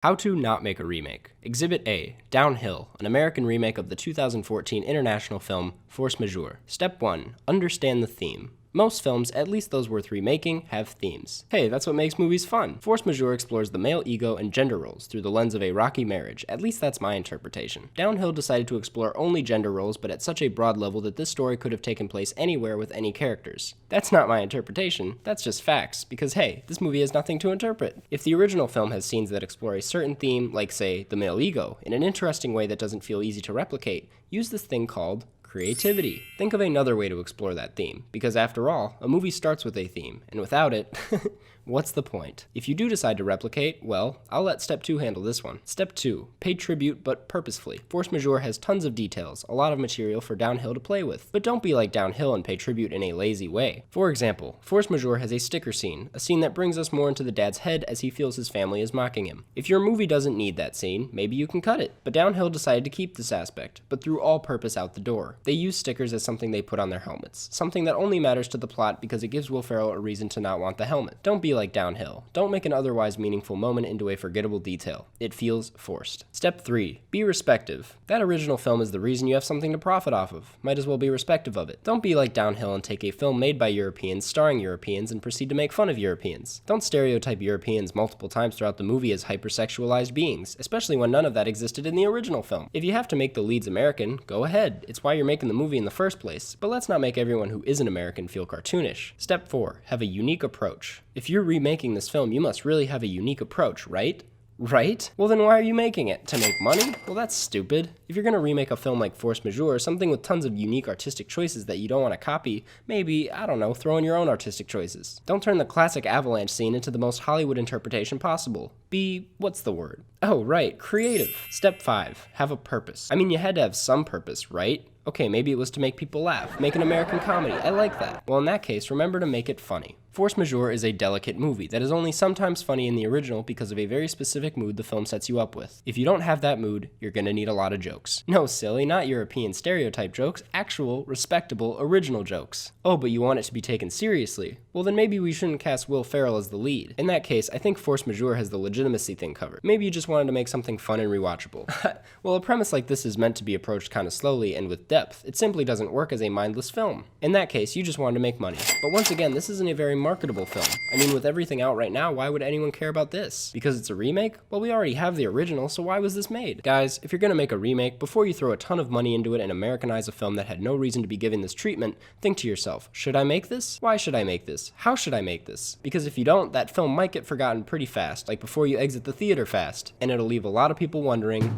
How to not make a remake. Exhibit A, Downhill, an American remake of the 2014 international film Force Majeure. Step 1, understand the theme. Most films, at least those worth remaking, have themes. Hey, that's what makes movies fun. Force Majeure explores the male ego and gender roles through the lens of a rocky marriage. At least that's my interpretation. Downhill decided to explore only gender roles, but at such a broad level that this story could have taken place anywhere with any characters. That's not my interpretation, that's just facts, because hey, this movie has nothing to interpret. If the original film has scenes that explore a certain theme, like say, the male ego, in an interesting way that doesn't feel easy to replicate, use this thing called creativity. Think of another way to explore that theme, because after all, a movie starts with a theme, and without it, what's the point? If you do decide to replicate, well, I'll let Step 2 handle this one. Step 2, pay tribute but purposefully. Force Majeure has tons of details, a lot of material for Downhill to play with, but don't be like Downhill and pay tribute in a lazy way. For example, Force Majeure has a sticker scene, a scene that brings us more into the dad's head as he feels his family is mocking him. If your movie doesn't need that scene, maybe you can cut it. But Downhill decided to keep this aspect, but threw all purpose out the door. They use stickers as something they put on their helmets, something that only matters to the plot because it gives Will Ferrell a reason to not want the helmet. Don't be like Downhill. Don't make an otherwise meaningful moment into a forgettable detail. It feels forced. Step 3. Be respective. That original film is the reason you have something to profit off of. Might as well be respective of it. Don't be like Downhill and take a film made by Europeans, starring Europeans, and proceed to make fun of Europeans. Don't stereotype Europeans multiple times throughout the movie as hypersexualized beings, especially when none of that existed in the original film. If you have to make the leads American, go ahead. It's why you're making the movie in the first place. But let's not make everyone who isn't American feel cartoonish. Step 4. Have a unique approach. If you're remaking this film, you must really have a unique approach, right? Right? Well then why are you making it? To make money? Well that's stupid. If you're gonna remake a film like Force Majeure, something with tons of unique artistic choices that you don't want to copy, maybe, I don't know, throw in your own artistic choices. Don't turn the classic avalanche scene into the most Hollywood interpretation possible. Be, what's the word? Oh right, creative. Step 5. Have a purpose. I mean you had to have some purpose, right? Okay, maybe it was to make people laugh, make an American comedy, I like that. Well in that case, remember to make it funny. Force Majeure is a delicate movie that is only sometimes funny in the original because of a very specific mood the film sets you up with. If you don't have that mood, you're gonna need a lot of jokes. No, silly, not European stereotype jokes, actual, respectable, original jokes. Oh, but you want it to be taken seriously? Well then maybe we shouldn't cast Will Ferrell as the lead. In that case, I think Force Majeure has the legitimacy thing covered. Maybe you just wanted to make something fun and rewatchable. Well, a premise like this is meant to be approached kind of slowly and with depth. It simply doesn't work as a mindless film. In that case, you just wanted to make money. But once again, this isn't a very marketable film. I mean, with everything out right now, why would anyone care about this? Because it's a remake? Well, we already have the original, so why was this made? Guys, if you're gonna make a remake, before you throw a ton of money into it and Americanize a film that had no reason to be given this treatment, think to yourself, should I make this? Why should I make this? How should I make this? Because if you don't, that film might get forgotten pretty fast, like before you exit the theater fast, and it'll leave a lot of people wondering,